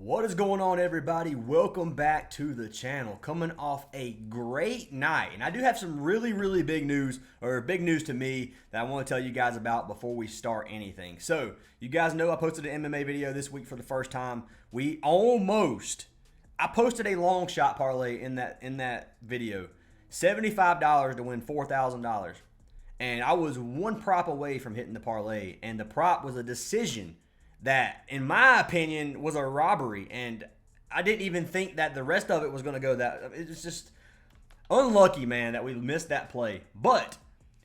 What is going on, everybody? Welcome back to the channel. Coming off a great night, and I do have some really big news, or big news to me, that I want to tell you guys about before we start anything. So you guys know I posted an MMA video this week for the first time. I posted a long shot parlay in that video, $75 to win $4,000, and I was one prop away from hitting the parlay, and the prop was a decision that, in my opinion, was a robbery, and I didn't even think that the rest of it was going to go that. It's just unlucky, man, that we missed that play. But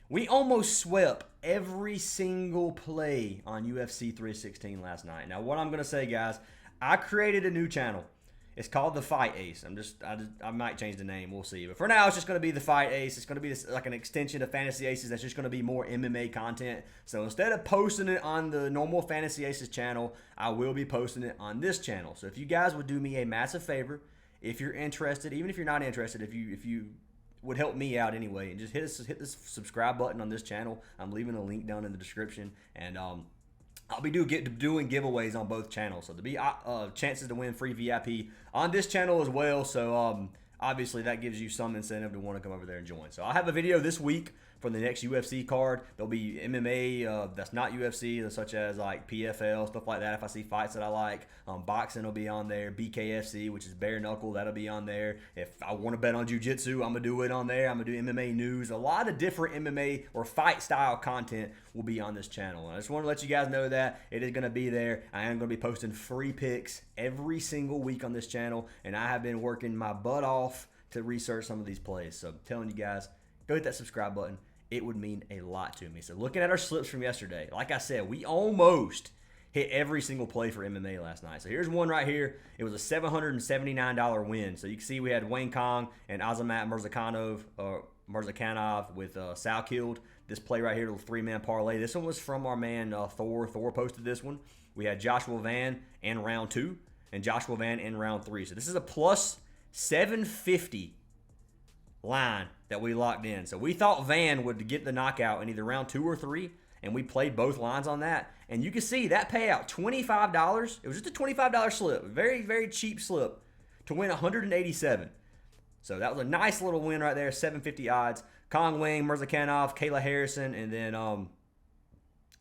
we almost swept every single play on UFC 316 last night. Now, what I'm going to say, guys, I created a new channel. It's called The Fight Ace. I might change the name. We'll see. But for now, it's just going to be The Fight Ace. It's going to be like an extension of Fantasy Aces that's just going to be more MMA content. So instead of posting it on the normal Fantasy Aces channel, I will be posting it on this channel. So if you guys would do me a massive favor, if you're interested, even if you're not interested, if you would help me out anyway, and just hit this subscribe button on this channel. I'm leaving a link down in the description, and I'll be doing giveaways on both channels, so there'll be chances to win free VIP on this channel as well. So obviously that gives you some incentive to want to come over there and join. So I'll have a video this week for the next UFC card. There'll be MMA that's not UFC, such as like PFL, stuff like that. If I see fights that I like, boxing will be on there. BKFC, which is bare knuckle, that'll be on there. If I want to bet on jiu-jitsu, I'm gonna do it on there. I'm gonna do MMA news. A lot of different MMA or fight style content will be on this channel. And I just want to let you guys know that it is gonna be there. I am gonna be posting free picks every single week on this channel, and I have been working my butt off to research some of these plays. So I'm telling you guys, go hit that subscribe button. It would mean a lot to me. So looking at our slips from yesterday, like I said, we almost hit every single play for MMA last night. So here's one right here. It was a $779 win. So you can see we had Wayne Kong and Azamat Murzakanov with Sal killed. This play right here, little three-man parlay. This one was from our man Thor. Thor posted this one. We had Joshua Van in round 2 and Joshua Van in round 3. So this is a plus 750 line that we locked in. So we thought Van would get the knockout in either round 2 or 3, and we played both lines on that. And you can see that payout, $25. It was just a $25 slip, very cheap slip to win 187. So that was a nice little win right there, 750 odds. Kong Wing, Murzakanov, Kayla Harrison, and then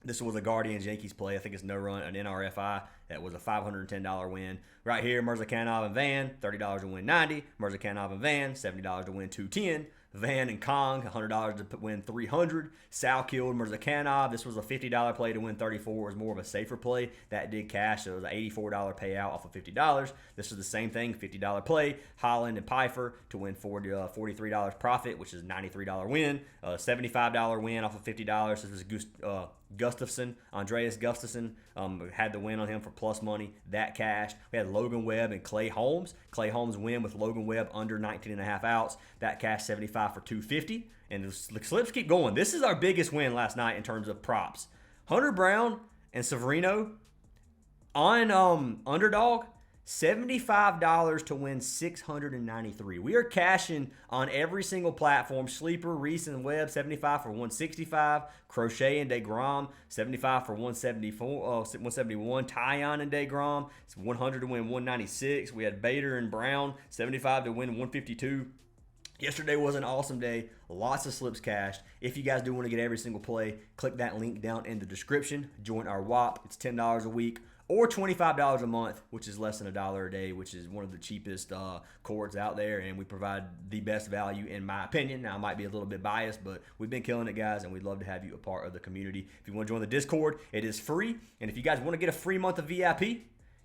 this was a Guardians Yankees play. I think it's no run, an NRFI. That was a $510 win. Right here, Murzakanov and Van, $30 to win 90. Murzakanov and Van, $70 to win 210. Van and Kong, $100 to win 300. Sal killed Murzakanov. This was a $50 play to win 34. It was more of a safer play. That did cash. So it was an $84 payout off of $50. This was the same thing, $50 play. Holland and Pfeiffer to win $43 profit, which is a $93 win. $75 win off of $50. This was Gustafson, Andreas Gustafson, had the win on him for plus money. That cashed. We had Logan Webb and Clay Holmes. Clay Holmes win with Logan Webb under 19.5 outs. That cashed 75 for 250. And the slips keep going. This is our biggest win last night in terms of props. Hunter Brown and Severino on Underdog, $75 to win 693. We are cashing on every single platform. Sleeper, Reese and Webb, 75 for 165. Crochet and DeGrom, 75 for 171. Tyon and DeGrom, it's 100 to win 196. We had Bader and Brown, 75 to win 152. Yesterday was an awesome day. Lots of slips cashed. If you guys do want to get every single play, click that link down in the description. Join our WAP. It's $10 a week or $25 a month, which is less than $1 a day, which is one of the cheapest cords out there, and we provide the best value in my opinion. Now, I might be a little bit biased, but we've been killing it, guys, and we'd love to have you a part of the community. If you want to join the Discord, it is free, and if you guys want to get a free month of VIP,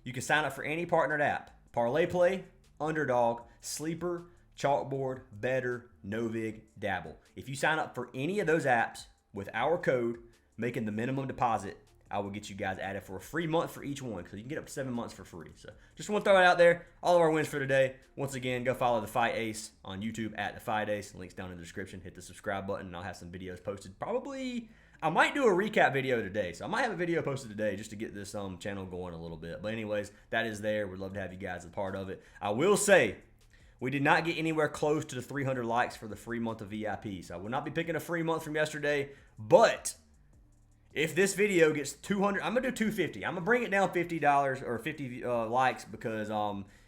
you can sign up for any partnered app. Parlay Play, Underdog, Sleeper, Chalkboard, Better, NOVIG, Dabble. If you sign up for any of those apps with our code, making the minimum deposit, I will get you guys added for a free month for each one, because you can get up to 7 months for free. So just want to throw it out there. All of our wins for today. Once again, go follow The Fight Ace on YouTube at The Fight Ace. Links down in the description. Hit the subscribe button, and I'll have some videos posted. Probably, I might do a recap video today. So I might have a video posted today just to get this channel going a little bit. But anyways, that is there. We'd love to have you guys as a part of it. I will say, we did not get anywhere close to the 300 likes for the free month of VIP. So I will not be picking a free month from yesterday, but if this video gets 200, I'm gonna do 250. I'm gonna bring it down $50 or 50 likes because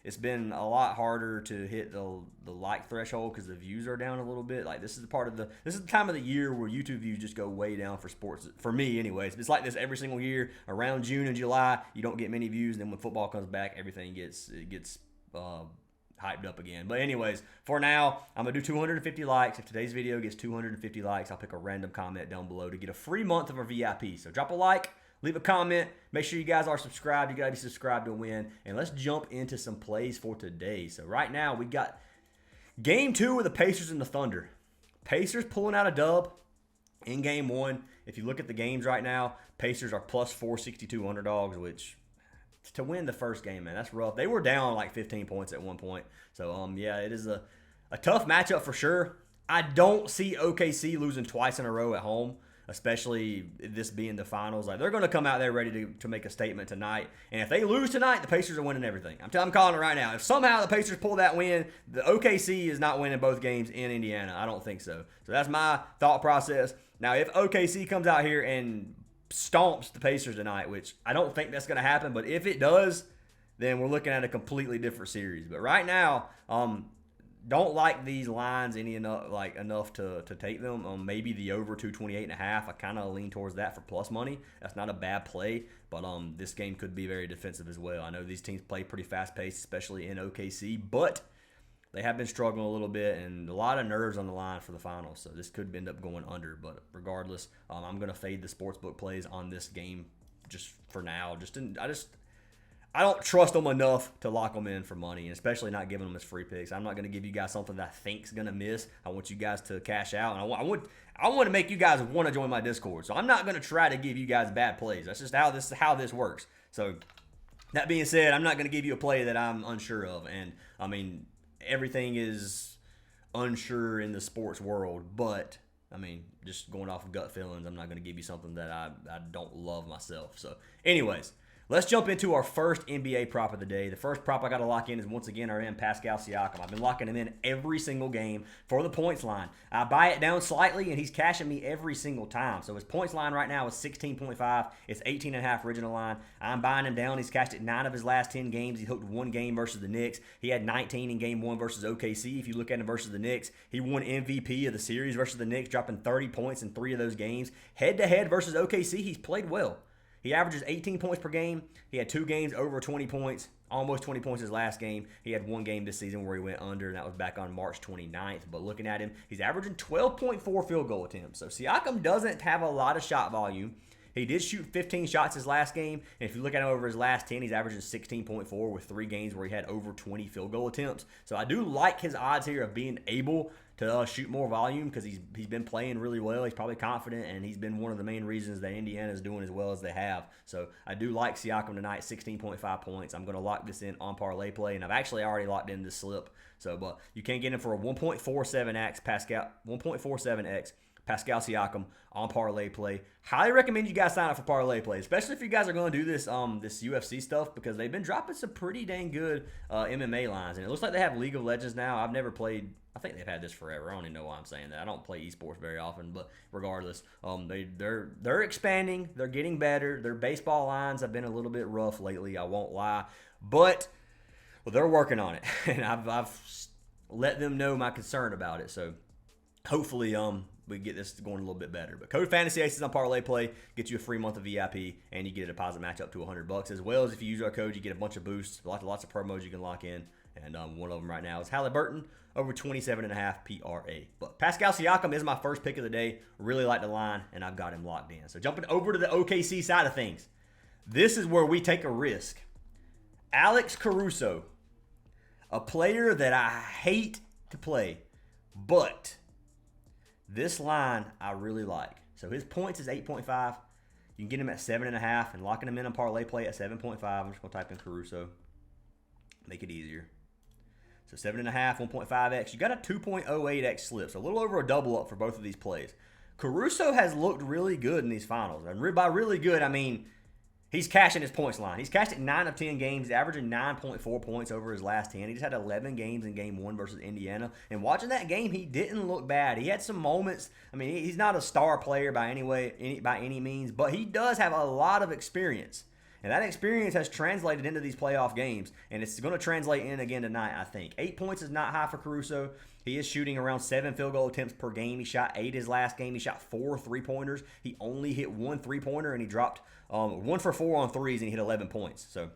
it's been a lot harder to hit the like threshold because the views are down a little bit. Like this is the time of the year where YouTube views just go way down for sports. For me, anyways, it's like this every single year. Around June and July, you don't get many views. And then when football comes back, everything gets hyped up again. But anyways, for now, I'm going to do 250 likes. If today's video gets 250 likes, I'll pick a random comment down below to get a free month of our VIP. So drop a like, leave a comment. Make sure you guys are subscribed. You got to be subscribed to win. And let's jump into some plays for today. So right now, we got game 2 with the Pacers and the Thunder. Pacers pulling out a dub in game 1. If you look at the games right now, Pacers are plus 462 underdogs, which to win the first game, man, that's rough. They were down like 15 points at one point. So, yeah, it is a tough matchup for sure. I don't see OKC losing twice in a row at home, especially this being the finals. Like, they're going to come out there ready to make a statement tonight. And if they lose tonight, the Pacers are winning everything. I'm calling it right now. If somehow the Pacers pull that win, the OKC is not winning both games in Indiana. I don't think so. So that's my thought process. Now, if OKC comes out here and stomps the Pacers tonight, which I don't think that's going to happen, but if it does, then we're looking at a completely different series. But right now, don't like these lines enough to take them. Maybe the over 228.5. I kind of lean towards that for plus money. That's not a bad play, but this game could be very defensive as well. I know these teams play pretty fast paced, especially in OKC, but they have been struggling a little bit, and a lot of nerves on the line for the finals. So this could end up going under. But regardless, I'm going to fade the sportsbook plays on this game just for now. I don't trust them enough to lock them in for money, and especially not giving them as free picks. I'm not going to give you guys something that I think's going to miss. I want you guys to cash out, and I want to make you guys want to join my Discord. So I'm not going to try to give you guys bad plays. That's just how this works. So that being said, I'm not going to give you a play that I'm unsure of, and I mean, everything is unsure in the sports world, but I mean, just going off of gut feelings, I'm not going to give you something that I don't love myself. So anyways, let's jump into our first NBA prop of the day. The first prop I got to lock in is, once again, our man Pascal Siakam. I've been locking him in every single game for the points line. I buy it down slightly, and he's cashing me every single time. So his points line right now is 16.5. It's 18.5 original line. I'm buying him down. He's cashed it 9 of his last 10 games. He hooked one game versus the Knicks. He had 19 in game 1 versus OKC. If you look at him versus the Knicks, he won MVP of the series versus the Knicks, dropping 30 points in 3 of those games. Head-to-head versus OKC, he's played well. He averages 18 points per game. He had 2 games over 20 points, almost 20 points his last game. He had 1 game this season where he went under, and that was back on March 29th. But looking at him, he's averaging 12.4 field goal attempts. So Siakam doesn't have a lot of shot volume. He did shoot 15 shots his last game, and if you look at him over his last 10, he's averaging 16.4 with 3 games where he had over 20 field goal attempts. So I do like his odds here of being able to shoot more volume because he's been playing really well. He's probably confident, and he's been one of the main reasons that Indiana is doing as well as they have. So I do like Siakam tonight, 16.5 points. I'm going to lock this in on parlay play, and I've actually already locked in this slip. So, but you can get him for a 1.47x Pascal Siakam on parlay play. Highly recommend you guys sign up for parlay play, especially if you guys are going to do this this UFC stuff, because they've been dropping some pretty dang good MMA lines, and it looks like they have League of Legends now. I've never played. I think they've had this forever. I don't even know why I'm saying that. I don't play esports very often, but regardless, they're expanding. They're getting better. Their baseball lines have been a little bit rough lately. I won't lie, but they're working on it, and I've let them know my concern about it. So hopefully we get this going a little bit better. But code Fantasy Aces on parlay play gets you a free month of VIP, and you get a deposit match up to $100. As well as if you use our code, you get a bunch of boosts, lots of promos you can lock in. And one of them right now is Halliburton over 27.5 PRA. But Pascal Siakam is my first pick of the day. Really like the line, and I've got him locked in. So jumping over to the OKC side of things, this is where we take a risk. Alex Caruso, a player that I hate to play, but this line I really like. So his points is 8.5. You can get him at 7.5, and locking him in on parlay play at 7.5. I'm just going to type in Caruso. Make it easier. So 7.5, 1.5x. You got a 2.08x slip. So a little over a double up for both of these plays. Caruso has looked really good in these finals. And by really good, I mean He's cashing his points line. He's cashed it 9 of 10 games. He's averaging 9.4 points over his last 10. He just had 11 games in game 1 versus Indiana. And watching that game, he didn't look bad. He had some moments. I mean, he's not a star player by any means, but he does have a lot of experience. And that experience has translated into these playoff games. And it's going to translate in again tonight, I think. 8 points is not high for Caruso. He is shooting around 7 field goal attempts per game. He shot 8 his last game. He shot 4 3-pointers. He only hit 1 3-pointer, and he dropped 1 for 4 on threes, and he hit 11 points. So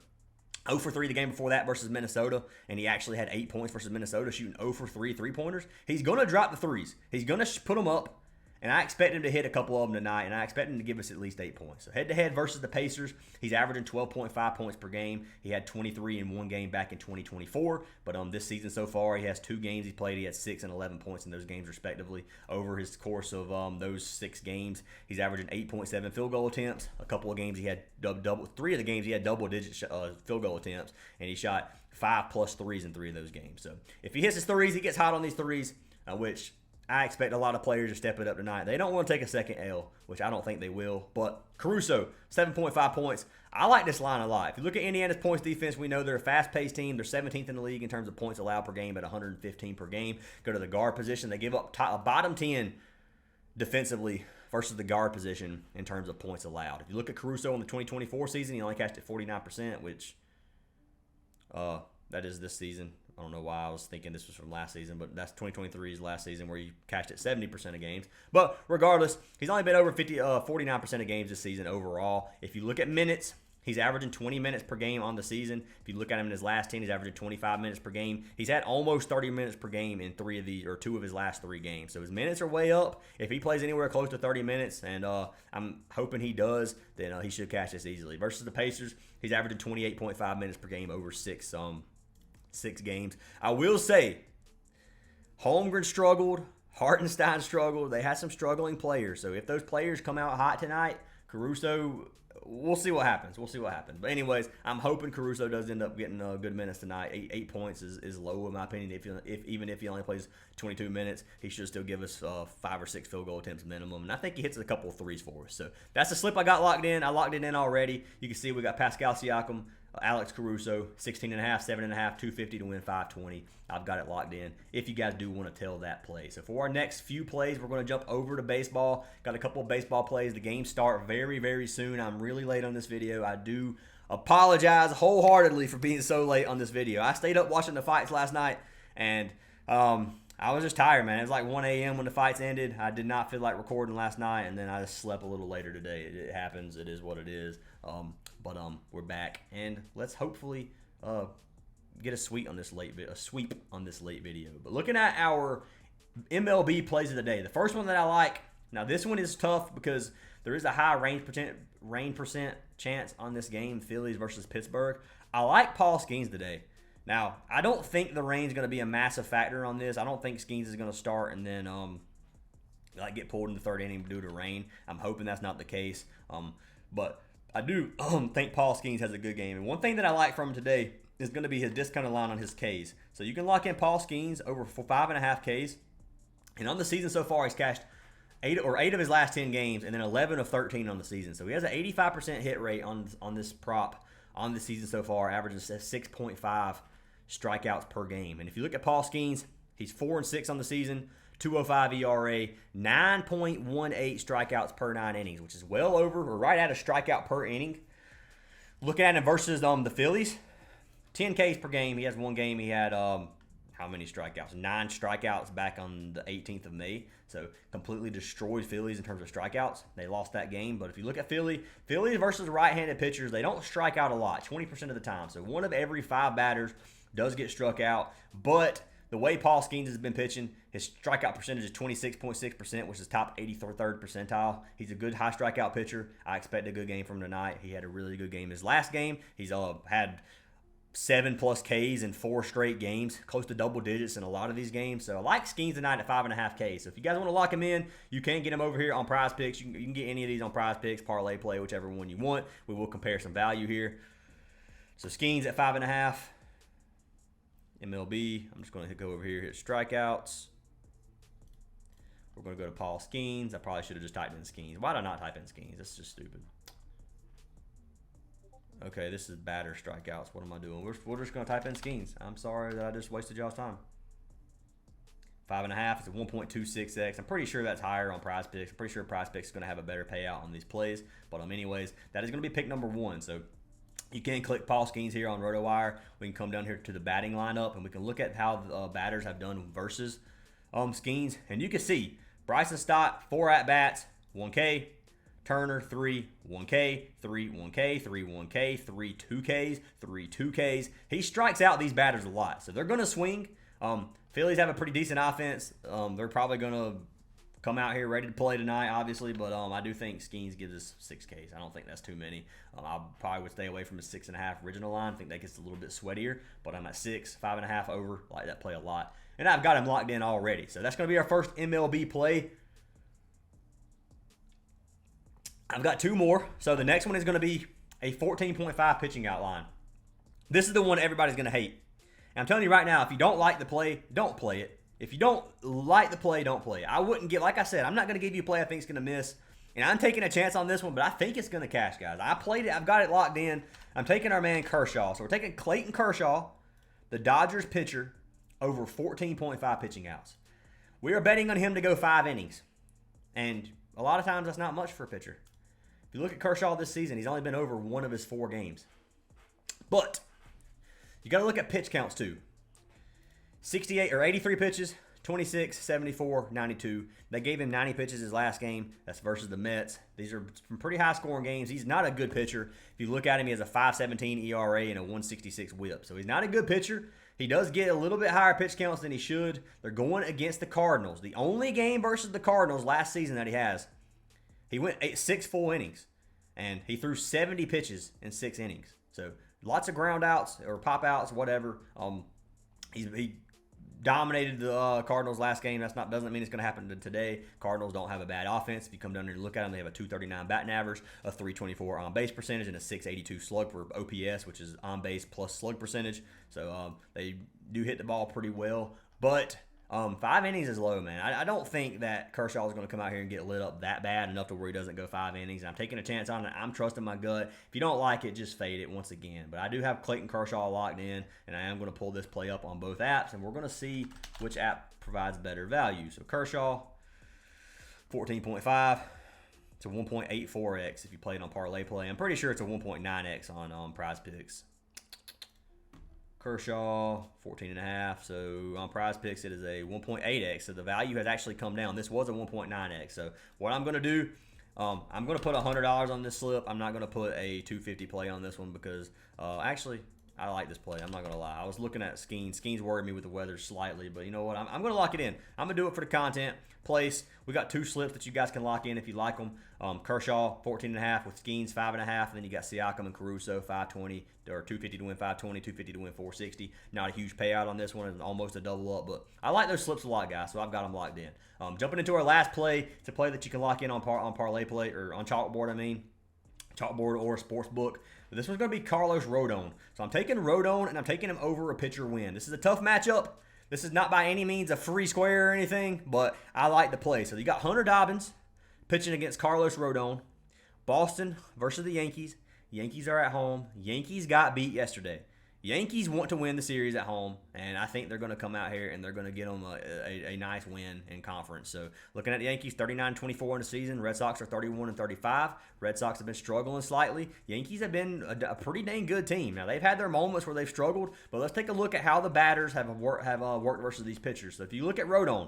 0 for 3 the game before that versus Minnesota, and he actually had 8 points versus Minnesota, shooting 0 for 3 3-pointers. He's going to drop the threes. He's going to put them up. And I expect him to hit a couple of them tonight, and I expect him to give us at least 8 points. So head-to-head versus the Pacers, he's averaging 12.5 points per game. He had 23 in one game back in 2024. But this season so far, he has 2 games he played. He had 6 and 11 points in those games, respectively. Over his course of those 6 games, he's averaging 8.7 field goal attempts. A couple of games he had double. 3 of the games he had double-digit field goal attempts, and he shot 5+ threes in 3 of those games. So if he hits his threes, he gets hot on these threes, which I expect a lot of players to step it up tonight. They don't want to take a second L, which I don't think they will. But Caruso, 7.5 points. I like this line a lot. If you look at Indiana's points defense, we know they're a fast-paced team. They're 17th in the league in terms of points allowed per game at 115 per game. Go to the guard position. They give up bottom 10 defensively versus the guard position in terms of points allowed. If you look at Caruso in the 2024 season, he only cashed at 49%, which that is this season. I don't know why I was thinking this was from last season, but that's 2023's last season where he cashed at 70% of games. But regardless, he's only been over 49% of games this season overall. If you look at minutes, he's averaging 20 minutes per game on the season. If you look at him in his last 10, he's averaging 25 minutes per game. He's had almost 30 minutes per game in 2 of his last 3 games. So his minutes are way up. If he plays anywhere close to 30 minutes, and I'm hoping he does, then he should cash this easily. Versus the Pacers, he's averaging 28.5 minutes per game over 6 games. I will say, Holmgren struggled. Hartenstein struggled. They had some struggling players. So if those players come out hot tonight, Caruso, we'll see what happens. But anyways, I'm hoping Caruso does end up getting good minutes tonight. 8 points is low in my opinion. Even if he only plays 22 minutes, he should still give us 5 or 6 field goal attempts minimum. And I think he hits a couple of threes for us. So that's the slip I got locked in. I locked it in already. You can see we got Pascal Siakam, Alex Caruso, 16.5, 7.5, 250 to win 520. I've got it locked in if you guys do want to tell that play. So for our next few plays, we're going to jump over to baseball. Got a couple of baseball plays. The games start very, very soon. I'm really late on this video. I do apologize wholeheartedly for being so late on this video. I stayed up watching the fights last night, and I was just tired, man. It was like 1 a.m. when the fights ended. I did not feel like recording last night, and then I just slept a little later today. It happens. It is what it is. But we're back, and let's hopefully get a sweep on this late video. But looking at our MLB plays of the day, the first one that I like. Now this one is tough because there is a high rain percent chance on this game, Phillies versus Pittsburgh. I like Paul Skeens today. Now I don't think the rain's going to be a massive factor on this. I don't think Skeens is going to start and then get pulled in the 3rd inning due to rain. I'm hoping that's not the case. But I do think Paul Skeens has a good game. And one thing that I like from him today is going to be his discounted line on his Ks. So you can lock in Paul Skeens over 5.5 Ks. And on the season so far, he's cashed 8 of his last 10 games and then 11 of 13 on the season. So he has an 85% hit rate on this prop on the season so far, averaging 6.5 strikeouts per game. And if you look at Paul Skeens, he's 4-6 on the season. 2.05 ERA, 9.18 strikeouts per 9 innings, which is well over or right at a strikeout per inning. Looking at him versus the Phillies, 10 Ks per game. He has one game. He had how many strikeouts? 9 strikeouts back on the 18th of May. So completely destroyed Phillies in terms of strikeouts. They lost that game. But if you look at Phillies versus right-handed pitchers, they don't strike out a lot, 20% of the time. So 1 of every 5 batters does get struck out. But the way Paul Skeens has been pitching, his strikeout percentage is 26.6%, which is top 83rd percentile. He's a good high strikeout pitcher. I expect a good game from him tonight. He had a really good game. His last game, he's had 7+ Ks in 4 straight games, close to double digits in a lot of these games. So I like Skeens tonight at 5.5 Ks. So if you guys want to lock him in, you can get him over here on Prizepicks. You can get any of these on Prizepicks, Parlay Play, whichever one you want. We will compare some value here. So Skeens at 5.5. MLB, I'm just going to go over here, hit strikeouts. We're going to go to Paul Skeens. I probably should have just typed in Skeens. Why did I not type in Skeens? That's just stupid. Okay, this is batter strikeouts. What am I doing? We're just going to type in Skeens. I'm sorry that I just wasted y'all's time. 5.5. It's a 1.26x. I'm pretty sure that's higher on Prizepicks. I'm pretty sure Prizepicks is going to have a better payout on these plays. But anyways, that is going to be pick number 1. So you can click Paul Skeens here on RotoWire. We can come down here to the batting lineup, and we can look at how the batters have done versus Skeens. And you can see Bryson Stott, 4 at-bats, 1K. Turner, 3, 1K, 3, 1K, 3, 1K, 3, 2Ks, 3, 2Ks. He strikes out these batters a lot, so they're going to swing. Phillies have a pretty decent offense. They're probably going to come out here ready to play tonight, obviously, but I do think Skeens gives us 6Ks. I don't think that's too many. I probably would stay away from a 6.5 original line. I think that gets a little bit sweatier, but I'm at 6, 5.5 over. I like that play a lot. And I've got him locked in already. So that's going to be our first MLB play. I've got 2 more. So the next one is going to be a 14.5 pitching outline. This is the one everybody's going to hate. And I'm telling you right now, if you don't like the play, don't play it. If you don't like the play, don't play it. I wouldn't get, like I said, I'm not going to give you a play I think is going to miss. And I'm taking a chance on this one, but I think it's going to cash, guys. I played it. I've got it locked in. I'm taking our man Kershaw. So we're taking Clayton Kershaw, the Dodgers pitcher, over 14.5 pitching outs. We are betting on him to go 5 innings. And a lot of times that's not much for a pitcher. If you look at Kershaw this season, he's only been over 1 of his 4 games. But you got to look at pitch counts too. 68 or 83 pitches, 26, 74, 92. They gave him 90 pitches his last game. That's versus the Mets. These are some pretty high-scoring games. He's not a good pitcher. If you look at him, he has a 5.17 ERA and a 1.66 WHIP. So he's not a good pitcher. He does get a little bit higher pitch counts than he should. They're going against the Cardinals. The only game versus the Cardinals last season that he has, he went 6 full innings, and he threw 70 pitches in 6 innings. So lots of ground outs or pop outs, whatever. He dominated the Cardinals last game. Doesn't mean it's going to happen today. Cardinals don't have a bad offense. If you come down here and look at them, they have a 239 batting average, a 324 on base percentage, and a 682 slug for OPS, which is on base plus slug percentage. So they do hit the ball pretty well, but 5 innings is low, man. I don't think that Kershaw is going to come out here and get lit up that bad enough to where he doesn't go 5 innings. And I'm taking a chance on it. I'm trusting my gut. If you don't like it, just fade it once again. But I do have Clayton Kershaw locked in, and I am going to pull this play up on both apps, and we're going to see which app provides better value. So Kershaw, 14.5. It's a 1.84x if you play it on Parlay Play. I'm pretty sure it's a 1.9x on Prizepicks. Kershaw, 14.5. So on Prizepicks, it is a 1.8x. So the value has actually come down. This was a 1.9x. So what I'm going to do, I'm going to put $100 on this slip. I'm not going to put a 250 play on this one because actually, I like this play. I'm not going to lie. I was looking at Skeens. Skeens worried me with the weather slightly, but you know what? I'm going to lock it in. I'm going to do it for the content. Place. We got 2 slips that you guys can lock in if you like them. Kershaw, 14.5 with Skeens, 5.5. And then you got Siakam and Caruso, 520 or 250 to win 520, 250 to win 460. Not a huge payout on this one. It's almost a double up, but I like those slips a lot, guys, so I've got them locked in. Jumping into our last play. It's a play that you can lock in on Parlay Play, or on Chalkboard, I mean. Chalkboard or Sportsbook. But this one's going to be Carlos Rodon. So I'm taking Rodon, and I'm taking him over a pitcher win. This is a tough matchup. This is not by any means a free square or anything, but I like the play. So you got Hunter Dobbins pitching against Carlos Rodon. Boston versus the Yankees. Yankees are at home. Yankees got beat yesterday. Yankees want to win the series at home, and I think they're going to come out here and they're going to get them a nice win in conference. So looking at the Yankees, 39-24 in the season. Red Sox are 31-35. Red Sox have been struggling slightly. Yankees have been a pretty dang good team. Now, they've had their moments where they've struggled, but let's take a look at how the batters have worked versus these pitchers. So if you look at Rodon,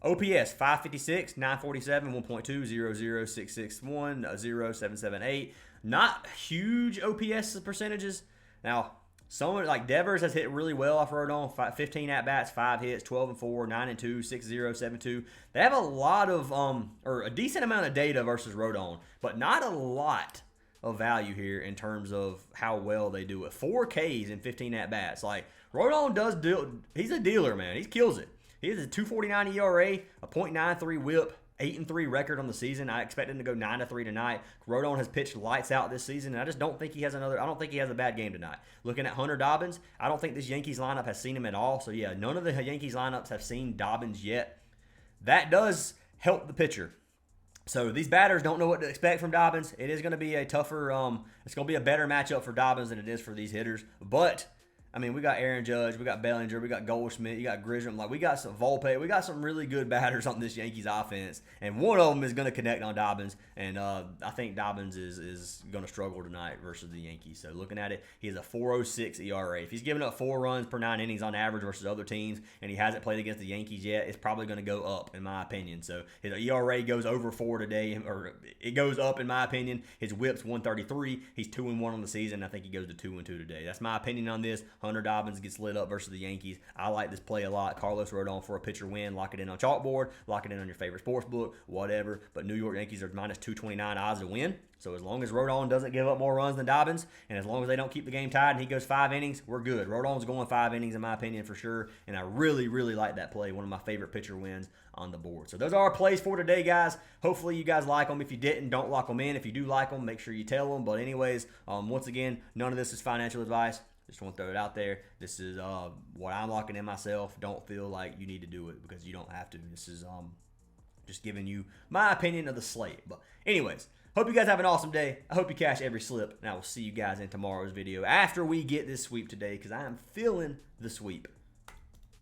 OPS 556, 947, 1.2, 00, 661, 0, 778. Not huge OPS percentages. Now, someone like Devers has hit really well off Rodon. 15 at-bats, 5 hits, 12-4, 9-2, 6-0, 7-2. They have a lot of, or a decent amount of data versus Rodon, but not a lot of value here in terms of how well they do it. 4 Ks in 15 at-bats. Like, Rodon does he's a dealer, man. He kills it. He has a 2.49 ERA, a .93 WHIP, 8-3 record on the season. I expect him to go 9-3 tonight. Rodon has pitched lights out this season, and I just don't think he has I don't think he has a bad game tonight. Looking at Hunter Dobbins, I don't think this Yankees lineup has seen him at all. So yeah, none of the Yankees lineups have seen Dobbins yet. That does help the pitcher. So these batters don't know what to expect from Dobbins. It is going to be a tougher, it's going to be a better matchup for Dobbins than it is for these hitters. But I mean, we got Aaron Judge, we got Bellinger, we got Goldschmidt, you got Grisham. Like, we got some Volpe. We got some really good batters on this Yankees offense. And one of them is going to connect on Dobbins. And I think Dobbins is going to struggle tonight versus the Yankees. So looking at it, he has a 4.06 ERA. If he's giving up 4 runs per 9 innings on average versus other teams, and he hasn't played against the Yankees yet, it's probably going to go up, in my opinion. So his ERA goes over 4 today, or it goes up, in my opinion. His WHIP's 133. He's 2-1 on the season. I think he goes to 2-2 today. That's my opinion on this. Hunter Dobbins gets lit up versus the Yankees. I like this play a lot. Carlos Rodon for a pitcher win. Lock it in on Chalkboard. Lock it in on your favorite sports book. Whatever. But New York Yankees are minus 229 odds to win. So as long as Rodon doesn't give up more runs than Dobbins, and as long as they don't keep the game tied and he goes 5 innings, we're good. Rodon's going 5 innings in my opinion for sure. And I really, really like that play. One of my favorite pitcher wins on the board. So those are our plays for today, guys. Hopefully you guys like them. If you didn't, don't lock them in. If you do like them, make sure you tell them. But anyways, once again, none of this is financial advice. Just want to throw it out there. This is what I'm locking in myself. Don't feel like you need to do it because you don't have to. This is just giving you my opinion of the slate. But anyways, hope you guys have an awesome day. I hope you cash every slip. And I will see you guys in tomorrow's video after we get this sweep today because I am feeling the sweep.